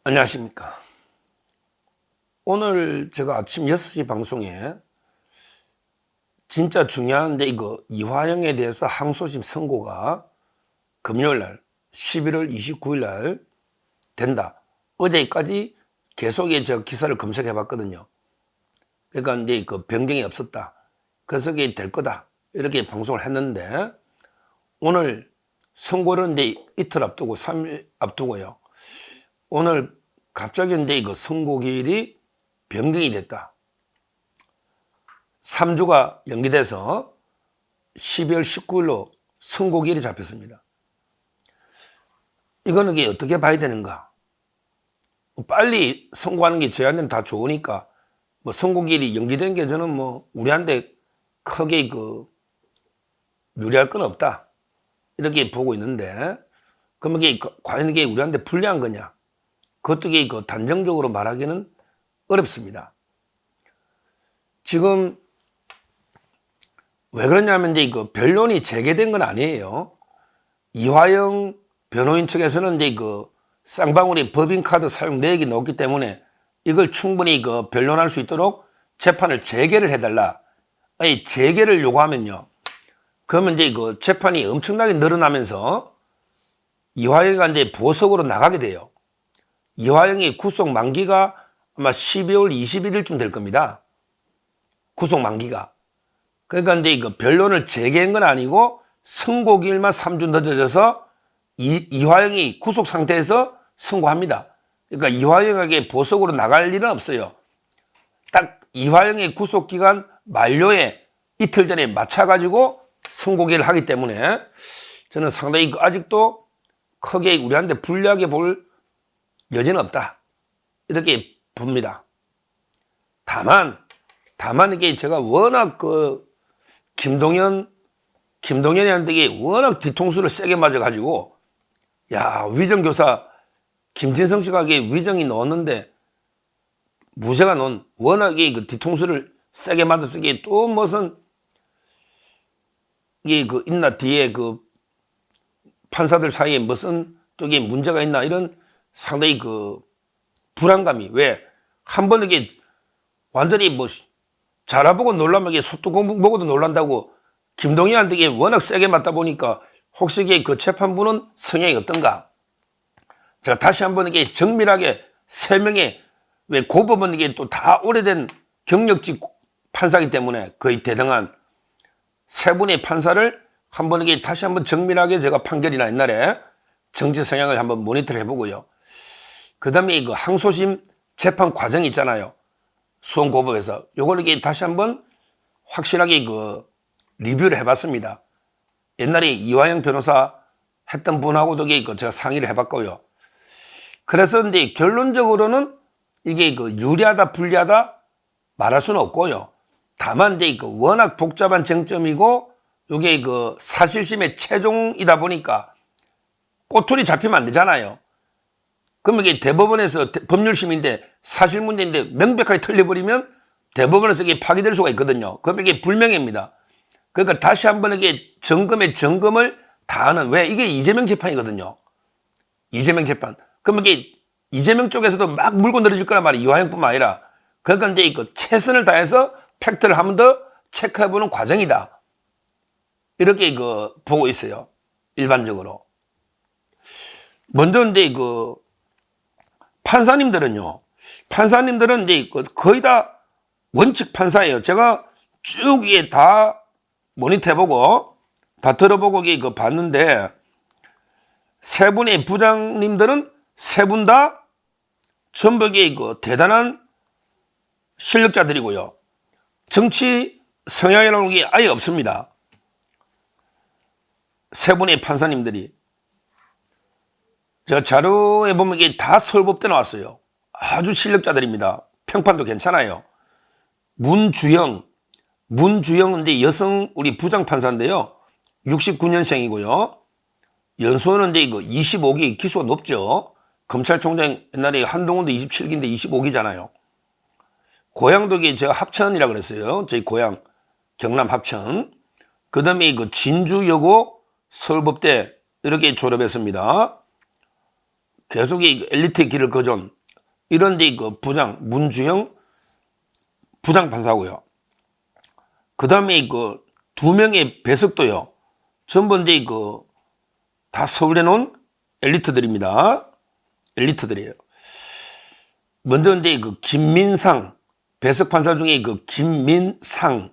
안녕하십니까. 오늘 제가 아침 6시 방송에 진짜 중요한데 이거 이화영에 대해서 항소심 선고가 금요일 날 11월 29일 날 된다. 어제까지 계속 저 기사를 검색해 봤거든요. 그러니까 이제 그 변경이 없었다. 그래서 이게 될 거다. 이렇게 방송을 했는데 오늘 선고를 이제 이틀 앞두고 3일 앞두고요. 오늘 갑자기 이제 이거 선고기일이 변경이 됐다. 3주가 연기돼서 12월 19일로 선고기일이 잡혔습니다. 이거는 이게 어떻게 봐야 되는가? 빨리 선고하는 게 저희한테는 다 좋으니까 뭐 선고기일이 연기된 게 저는 뭐 우리한테 크게 유리할 건 없다. 이렇게 보고 있는데 그러면 이게 과연 이게 우리한테 불리한 거냐? 그것도 이게 단정적으로 말하기는 어렵습니다. 지금 왜 그러냐면 이제 변론이 재개된 건 아니에요. 이화영 변호인 측에서는 이제 쌍방울이 법인카드 사용 내역이 넣었기 때문에 이걸 충분히 변론할 수 있도록 재판을 재개를 해달라. 아니, 재개를 요구하면요. 그러면 이제 재판이 엄청나게 늘어나면서 이화영이 이제 보석으로 나가게 돼요. 이화영이 구속 만기가 아마 12월 21일쯤 될 겁니다. 구속 만기가. 그러니까 이제 변론을 재개한 건 아니고 선고기일만 3주 늦어져서 이화영이 구속 상태에서 선고합니다. 그러니까 이화영에게 보석으로 나갈 일은 없어요. 딱 이화영의 구속기간 만료에 이틀 전에 맞춰가지고 선고기를 하기 때문에 저는 상당히 아직도 크게 우리한테 불리하게 볼 여지는 없다. 이렇게 봅니다. 다만 이게 제가 워낙 김동연이한테 이게 워낙 뒤통수를 세게 맞아가지고, 야, 위정교사 김진성 씨가 이게 위정이 넣었는데, 무죄가 넣은 워낙에 뒤통수를 세게 맞아서 이게 또 무슨, 이게 있나, 뒤에 판사들 사이에 무슨 또 이게 문제가 있나, 이런 상당히 불안감이, 왜? 한 번 이게 완전히 잘 알아보고 놀라면 이게 소뚜껑 보고도 놀란다고 김동희한테 이게 워낙 세게 맞다 보니까 혹시 이게 재판부는 성향이 어떤가? 제가 다시 한번 이게 정밀하게 설명해, 왜 고법은 이게 또 다 오래된 경력직 판사이기 때문에 거의 대등한 세 분의 판사를 한번 이게 다시 한번 정밀하게 제가 판결이나 옛날에 정치 성향을 한번 모니터를 해보고요. 그 다음에 항소심 재판 과정이 있잖아요. 수원고법에서. 요걸 이게 다시 한번 확실하게 리뷰를 해봤습니다. 옛날에 이화영 변호사 했던 분하고도 이게 제가 상의를 해봤고요. 그래서 이제 결론적으로는 이게 유리하다, 불리하다 말할 수는 없고요. 다만 이제 워낙 복잡한 쟁점이고 요게 사실심의 최종이다 보니까 꼬투리 잡히면 안 되잖아요. 그러면 이게 대법원에서 법률심인데 사실 문제인데 명백하게 틀려버리면 대법원에서 이게 파기될 수가 있거든요. 그러면 이게 불명예입니다. 그러니까 다시 한번 이게 점검을 다 하는, 왜? 이게 이재명 재판이거든요. 이재명 재판. 그러면 이게 이재명 쪽에서도 막 물고 늘어질 거란 말이에요. 이화영뿐만 아니라. 그러니까 이제 최선을 다해서 팩트를 한 번 더 체크해보는 과정이다. 이렇게 보고 있어요. 일반적으로. 먼저 이제 판사님들은 이제 거의 다 원칙 판사예요. 제가 쭉 이게 다 모니터 해보고, 다 들어보고 봤는데, 세 분의 부장님들은 세 분 다 전부 이게 대단한 실력자들이고요. 정치 성향이라는 게 아예 없습니다. 세 분의 판사님들이. 제가 자료에 보면 이게 다 서울법대 나왔어요. 아주 실력자들입니다. 평판도 괜찮아요. 문주영은 이제 여성 우리 부장판사인데요. 69년생이고요. 연수원은 이제 25기 기수가 높죠. 검찰총장 옛날에 한동훈도 27기인데 25기잖아요. 고향도 제가 합천이라 그랬어요. 저희 고향 경남 합천. 그 다음에 진주여고 서울법대 이렇게 졸업했습니다. 계속 엘리트의 길을 거둔 이런데 그 문주영 부장판사고요. 그 다음에 그 2명의 배석도요. 전부 이제 다 서울에 놓은 엘리트들입니다. 엘리트들이에요. 먼저 이제 김민상 배석 판사 중에 김민상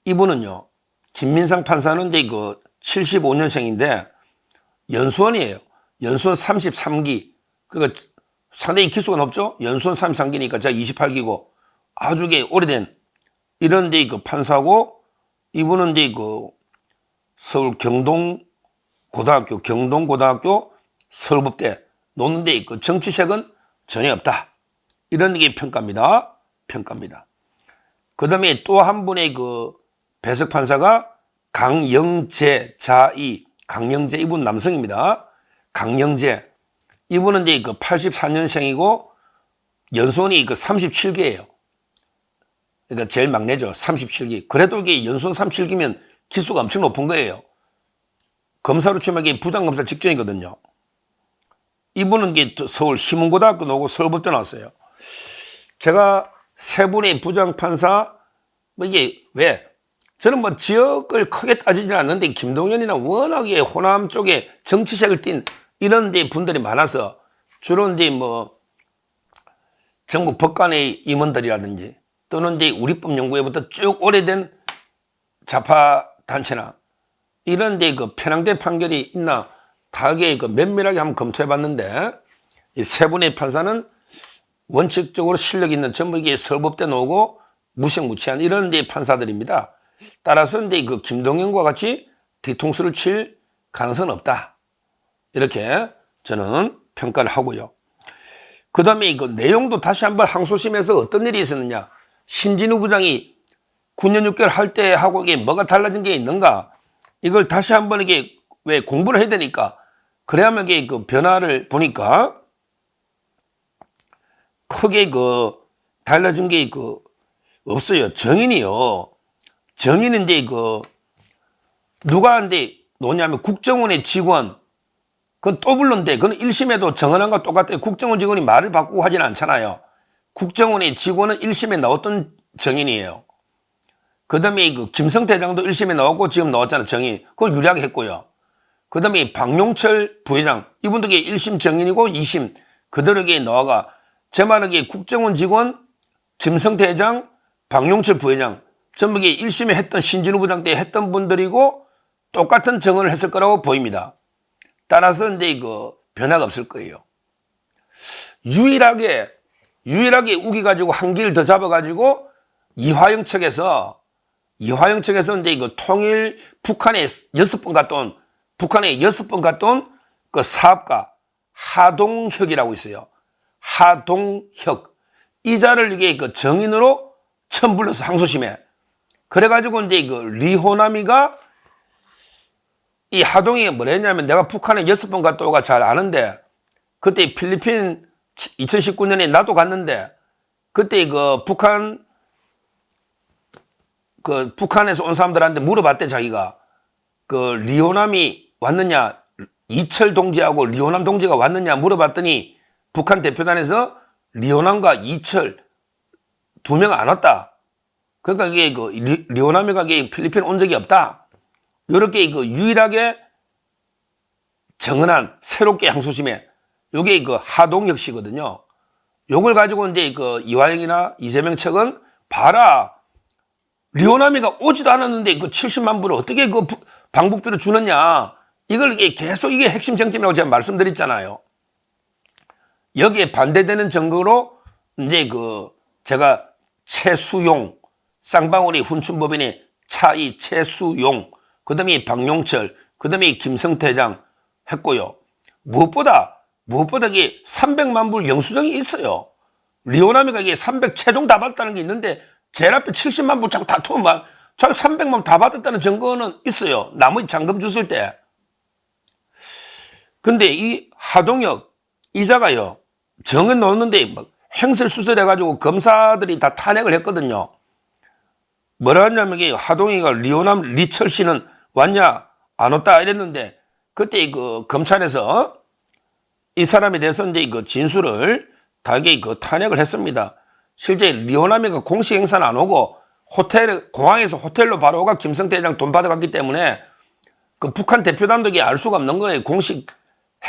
이분은요. 김민상 판사는 이제 75년생인데 연수원이에요. 연수원 33기. 그러니까 상당히 기수가 높죠. 연수원 33기니까 제가 28기고 아주 오래된 이런 데 판사고, 이분은 이제 서울 경동고등학교 서울법대 노는데 정치색은 전혀 없다. 이런 게 평가입니다. 그 다음에 또 한 분의 배석 판사가 강영재 강영재 이분 남성입니다. 강영재 이분은 이제 84년생이고 연수원이 37기예요. 그러니까 제일 막내죠. 37기. 그래도 이게 연수원 37기면 기수가 엄청 높은 거예요. 검사로 치면 이게 부장검사 직전이거든요. 이분은 이게 서울 희문고등학교 나오고 서울법대 나왔어요. 제가 세 분의 부장판사, 이게 왜? 저는 지역을 크게 따지지 않는데 김동연이나 워낙에 호남 쪽에 정치색을 띤 이런 데 분들이 많아서 주로 이제 전국 법관의 임원들이라든지 또는 이제 우리법연구회부터 쭉 오래된 좌파 단체나 이런 데 편향된 판결이 있나 다하게 면밀하게 한번 검토해 봤는데 이 세 분의 판사는 원칙적으로 실력 있는 전부 이게 서울법대 나오고 무색무취한 이런 데 판사들입니다. 따라서 이제 김동연과 같이 뒤통수를 칠 가능성은 없다. 이렇게 저는 평가를 하고요. 그 다음에 내용도 다시 한번 항소심에서 어떤 일이 있었느냐. 신진우 부장이 9년 6개월 할 때 하고 이게 뭐가 달라진 게 있는가. 이걸 다시 한번 이게 왜 공부를 해야 되니까. 그래야만 이게 변화를 보니까 크게 달라진 게 없어요. 정인이요. 정인은 이제 누가 이제 노냐면 국정원의 직원. 그건 또 불렀는데, 그건 1심에도 정은환과 똑같아요. 국정원 직원이 말을 바꾸고 하진 않잖아요. 국정원의 직원은 1심에 나왔던 정인이에요. 그 다음에 김성태 장도 1심에 나왔고 지금 나왔잖아요. 정인. 그거 유리하게 했고요. 그 다음에 박용철 부회장. 이분도 1심 정인이고 2심 그대로 나와가 제 말은 국정원 직원, 김성태 회장, 박용철 부회장. 전부 1심에 했던 신진우 부장 때 했던 분들이고 똑같은 정언을 했을 거라고 보입니다. 따라서 이제 변화가 없을 거예요. 유일하게 우기가지고 한 길 더 잡아가지고 이화영 측에서 이제 통일 북한에 6번 갔다 온 그 사업가 하동혁이라고 있어요. 하동혁. 이자를 이게 정인으로 처음 불러서 항소심에. 그래가지고 이제 리호남이가 이 하동이가 뭐랬냐면 내가 북한에 6번 갔다 오가 잘 아는데 그때 필리핀 2019년에 나도 갔는데 그때 북한에서 온 사람들한테 물어봤대 자기가 리호남이 왔느냐 이철 동지하고 리호남 동지가 왔느냐 물어봤더니 북한 대표단에서 리호남과 이철 2명 안 왔다. 그러니까 이게 리호남이가 필리핀 온 적이 없다. 이렇게 유일하게 정은한 새롭게 항소심에 요게 하동혁 씨거든요. 요걸 가지고 이제 이화영이나 이재명 측은 봐라. 리호남이가 오지도 않았는데 70만 불을 어떻게 방북비로 주느냐. 이걸 계속 이게 핵심 쟁점이라고 제가 말씀드렸잖아요. 여기에 반대되는 증거로 이제 제가 최수용, 쌍방울이 훈춘법인의 차이 최수용, 그 다음에 박용철, 그 다음에 김성태 회장 했고요. 무엇보다 이게 300만 불 영수증이 있어요. 리호남이가 이게 300 최종 다 받았다는 게 있는데 제일 앞에 70만 불 자꾸 다투면 자기 300만 불 다 받았다는 증거는 있어요. 나머지 잔금 줬을 때. 근데 이 하동혁 이자가요. 정은 넣었는데 횡설수설해가지고 검사들이 다 탄핵을 했거든요. 뭐라 하냐면 이게 하동이가 리호남 리철 씨는 왔냐 안 왔다 이랬는데 그때 검찰에서 이 사람에 대해서 이제 진술을 다 이게 그 탄핵을 했습니다. 실제 리오나미가 공식 행사는 안 오고 공항에서 호텔로 바로 오가 김성태 회장 돈 받아갔기 때문에 그 북한 대표단도 이게 알 수가 없는 거예요. 공식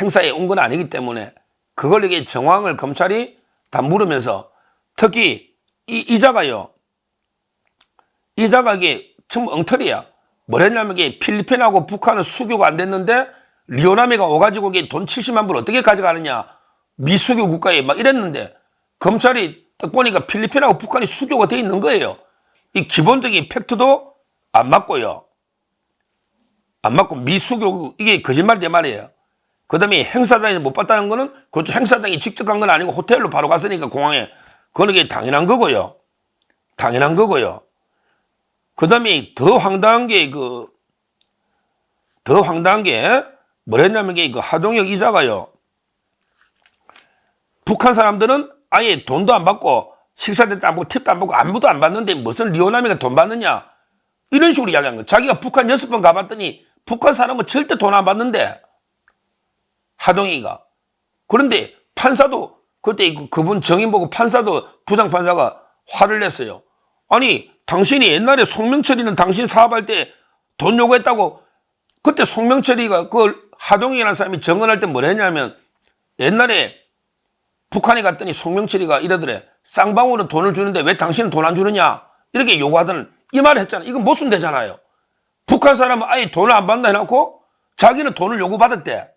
행사에 온 건 아니기 때문에. 그걸 이게 정황을 검찰이 다 물으면서 특히 이자가 이게 전부 엉터리야. 뭐랬냐면 이게 필리핀하고 북한은 수교가 안 됐는데 리오나미가 오가지고 이게 돈 70만 불 어떻게 가져가느냐. 미수교 국가에 막 이랬는데 검찰이 딱 보니까 필리핀하고 북한이 수교가 돼 있는 거예요. 이 기본적인 팩트도 안 맞고요. 안 맞고 미수교 이게 거짓말이란 말이에요. 그 다음에 행사장에서 못 봤다는 거는 그렇죠. 행사장이 직접 간 건 아니고 호텔로 바로 갔으니까 공항에. 그건 이게 당연한 거고요. 당연한 거고요. 그 다음에 더 황당한 게 뭐랬냐면 이게 그 하동혁 이자가요. 북한 사람들은 아예 돈도 안 받고 식사 때도 안 받고 팁도 안 받고 아무도 안 받는데 무슨 리오나미가 돈 받느냐. 이런 식으로 이야기한 거예요. 자기가 북한 6번 가봤더니 북한 사람은 절대 돈 안 받는데 하동이가. 그런데 판사도 그때 그분 정인 보고 판사도 부장판사가 화를 냈어요. 아니 당신이 옛날에 송명철이는 당신 사업할 때 돈 요구했다고. 그때 송명철이가 그걸 하동이라는 사람이 정언할 때 뭐라 했냐면 옛날에 북한에 갔더니 송명철이가 이러더래. 쌍방울은 돈을 주는데 왜 당신은 돈 안 주느냐 이렇게 요구하던 이 말을 했잖아요. 이건 모순되잖아요. 북한 사람은 아예 돈을 안 받는다 해놓고 자기는 돈을 요구받았대.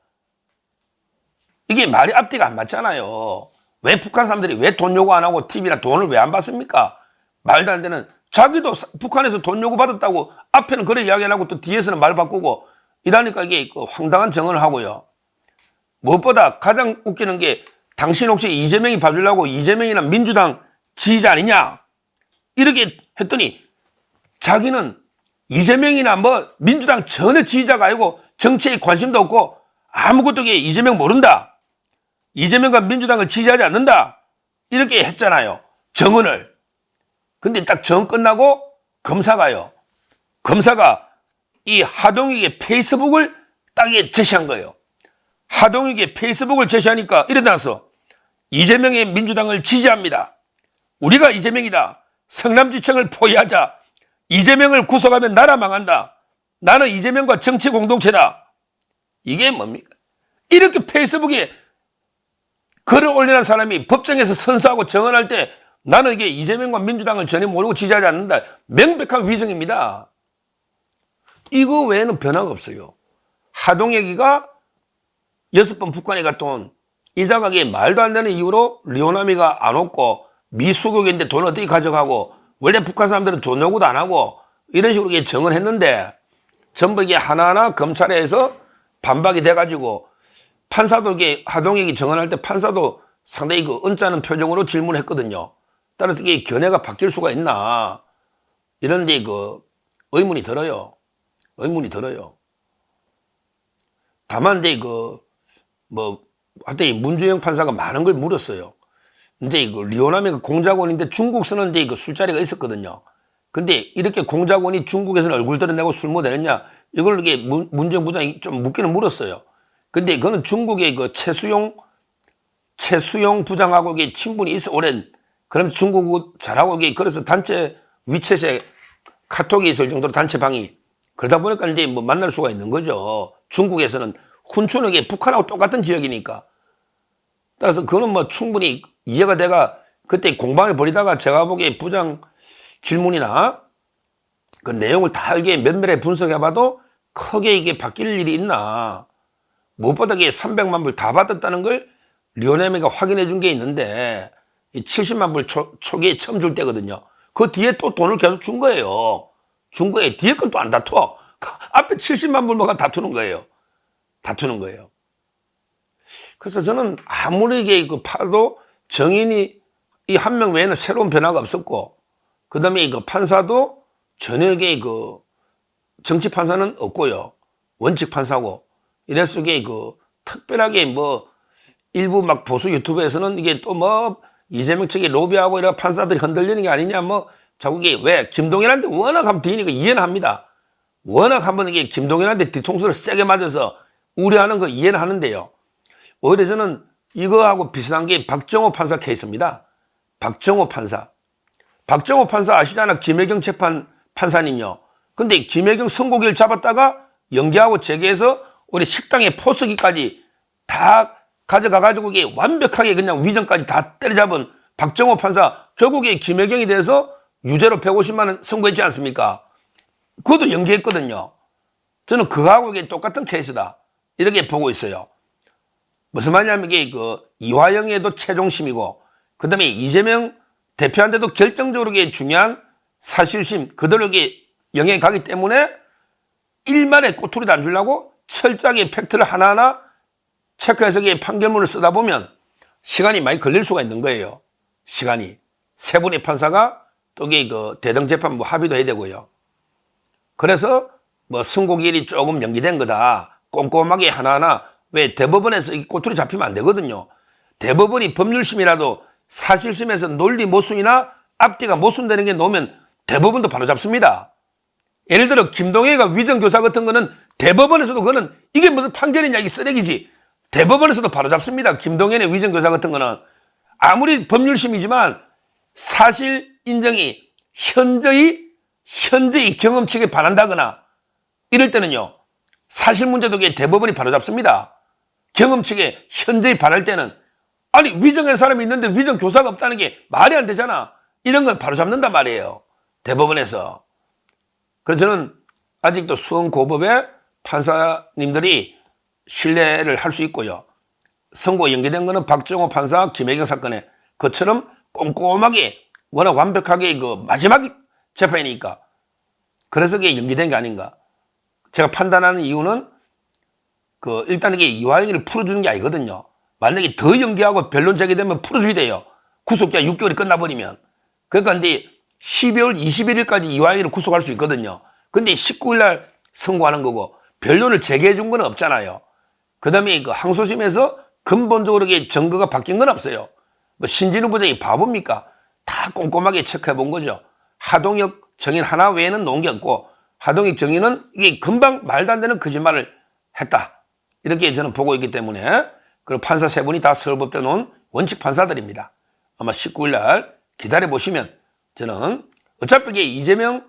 이게 말이 앞뒤가 안 맞잖아요. 왜 북한 사람들이 왜 돈 요구 안 하고 TV나 돈을 왜 안 받습니까? 말도 안 되는. 자기도 북한에서 돈 요구 받았다고 앞에는 그래 이야기 안 하고 또 뒤에서는 말 바꾸고 이러니까 이게 황당한 정언을 하고요. 무엇보다 가장 웃기는 게 당신 혹시 이재명이 봐주려고 이재명이나 민주당 지지자 아니냐 이렇게 했더니 자기는 이재명이나 뭐 민주당 전혀 지지자가 아니고 정치에 관심도 없고 아무것도 이재명 모른다. 이재명과 민주당을 지지하지 않는다. 이렇게 했잖아요. 정언을. 근데 딱 정언 끝나고 검사가 이 하동익의 페이스북을 딱 제시한 거예요. 하동익의 페이스북을 제시하니까 이래 나서 이재명의 민주당을 지지합니다. 우리가 이재명이다. 성남지청을 포위하자. 이재명을 구속하면 나라 망한다. 나는 이재명과 정치 공동체다. 이게 뭡니까? 이렇게 페이스북에 글을 올리는 사람이 법정에서 선서하고 정언할 때 나는 이게 이재명과 민주당을 전혀 모르고 지지하지 않는다. 명백한 위증입니다. 이거 외에는 변화가 없어요. 하동혁이가 6번 북한에 갔다 온 이자각이 말도 안 되는 이유로 리오나미가 안 왔고 미수교인데 돈 어떻게 가져가고 원래 북한 사람들은 돈 요구도 안 하고 이런 식으로 정언했는데 전부 이게 하나하나 검찰에서 반박이 돼가지고 판사도 이게 하동혁이 정언할 때 판사도 상당히 언짢은 표정으로 질문했거든요. 따라서 이게 견해가 바뀔 수가 있나 이런데 의문이 들어요. 의문이 들어요. 다만 이제 하여튼 문주영 판사가 많은 걸 물었어요. 근데 리오나미가 공작원인데 중국서는 이제 술자리가 있었거든요. 근데 이렇게 공작원이 중국에서는 얼굴 드러내고 술 못 내느냐 이걸 이게 문주영 부장이 좀 묻기는 물었어요. 근데 그거는 중국의 최수용 부장하고 이게 친분이 있어 오랜. 그럼 중국 잘하고 이게 그래서 단체 위챗에 카톡이 있을 정도로 단체방이 그러다 보니까 이제 만날 수가 있는 거죠. 중국에서는 훈춘역이 북한하고 똑같은 지역이니까. 따라서 그거는 충분히 이해가 돼가 그때 공방을 벌이다가 제가 보기에 부장 질문이나 그 내용을 다 이게 면밀하게 분석해봐도 크게 이게 바뀔 일이 있나. 무엇보다 이게 300만 불 다 받았다는 걸 리오나미가 확인해 준 게 있는데 70만 불 초기에 처음 줄 때거든요. 그 뒤에 또 돈을 계속 준 거예요. 준 거에 뒤에 건 또 안 다투어. 앞에 70만 불만 다투는 거예요. 다투는 거예요. 그래서 저는 아무리 이게 파도 정인이 이 한 명 외에는 새로운 변화가 없었고, 그 다음에 판사도 전혀 정치 판사는 없고요. 원칙 판사고. 이래서 이게 특별하게 일부 보수 유튜브에서는 이게 또 이재명 측이 로비하고 이런 판사들이 흔들리는 게 아니냐 자꾸 이게 왜 김동연한테 워낙 한번 뒤니까 이해는 합니다. 워낙 한번 이게 김동연한테 뒤통수를 세게 맞아서 우려하는 거 이해는 하는데요. 오히려 저는 이거하고 비슷한 게 박정호 판사 케이스입니다. 박정호 판사. 박정호 판사 아시잖아. 김혜경 재판 판사님요. 근데 김혜경 선고기를 잡았다가 연기하고 재개해서 우리 식당에 포스기까지 다 가져가가지고 이게 완벽하게 그냥 위전까지 다 때려잡은 박정호 판사, 결국에 김혜경에 대해서 유죄로 150만 원 선고했지 않습니까? 그것도 연기했거든요. 저는 그거하고 이게 똑같은 케이스다, 이렇게 보고 있어요. 무슨 말이냐면 이게 그 이화영에도 최종심이고, 그 다음에 이재명 대표한테도 결정적으로 중요한 사실심, 그들에게 영향이 가기 때문에 일말의 꼬투리도 안 주려고 철저하게 팩트를 하나하나 체크해서 판결문을 쓰다 보면 시간이 많이 걸릴 수가 있는 거예요. 시간이. 세 분의 판사가 또 그 대등재판 합의도 해야 되고요. 그래서 선고기일이 조금 연기된 거다. 꼼꼼하게 하나하나. 왜 대법원에서 이 꼬투리 잡히면 안 되거든요. 대법원이 법률심이라도 사실심에서 논리 모순이나 앞뒤가 모순되는 게 나오면 대법원도 바로 잡습니다. 예를 들어 김동혜가 위정교사 같은 거는 대법원에서도 그거는 이게 무슨 판결이냐, 이 쓰레기지. 대법원에서도 바로 잡습니다. 김동현의 위정교사 같은 거는 아무리 법률심이지만 사실 인정이 현저히 경험칙에 반한다거나 이럴 때는요, 사실 문제도 대법원이 바로 잡습니다. 경험칙에 현저히 반할 때는, 아니 위정한 사람이 있는데 위정교사가 없다는 게 말이 안 되잖아. 이런 걸 바로 잡는단 말이에요, 대법원에서. 그래서 저는 아직도 수원고법의 판사님들이 신뢰를 할 수 있고요. 선고 연기된 거는 박정호 판사 김혜경 사건에 그처럼 꼼꼼하게 워낙 완벽하게 그 마지막 재판이니까 그래서 그게 연기된 게 아닌가. 제가 판단하는 이유는 일단 이게 이화영이를 풀어주는 게 아니거든요. 만약에 더 연기하고 변론 제기되면 풀어줘야 돼요. 구속기한 6개월이 끝나버리면. 그러니까 이제 12월 21일까지 이화영이를 구속할 수 있거든요. 근데 19일 날 선고하는 거고 변론을 재개해 준 건 없잖아요. 그 다음에 항소심에서 근본적으로 증거가 바뀐 건 없어요. 신진우 부장이 바보입니까? 다 꼼꼼하게 체크해 본 거죠. 하동혁 정인 하나 외에는 놓은 게 없고, 하동혁 정인은 이게 금방 말도 안 되는 거짓말을 했다, 이렇게 저는 보고 있기 때문에. 그리고 판사 세 분이 다 서울법대 놓은 원칙 판사들입니다. 아마 19일 날 기다려 보시면, 저는 어차피 이게 이재명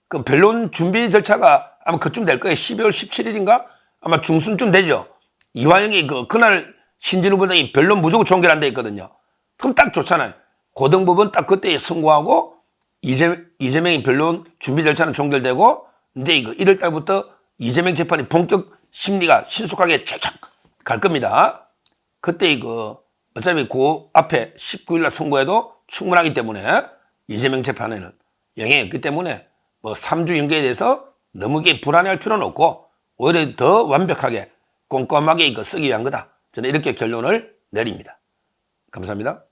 그 변론 준비 절차가 아마 그쯤 될 거예요. 12월 17일인가? 아마 중순쯤 되죠. 이화영이 그날 신진우 부장이 변론 무조건 종결한다 했거든요. 그럼 딱 좋잖아요. 고등법원 딱 그때 선고하고 이재명이 변론 준비 절차는 종결되고, 이제 1월 달부터 이재명 재판이 본격 심리가 신속하게 쫙쫙 갈 겁니다. 그때 어차피 그 앞에 19일 날 선고해도 충분하기 때문에 이재명 재판에는 영향이 없기 때문에 3주 연기에 대해서 너무 불안해할 필요는 없고, 오히려 더 완벽하게 꼼꼼하게 쓰기 위한 거다. 저는 이렇게 결론을 내립니다. 감사합니다.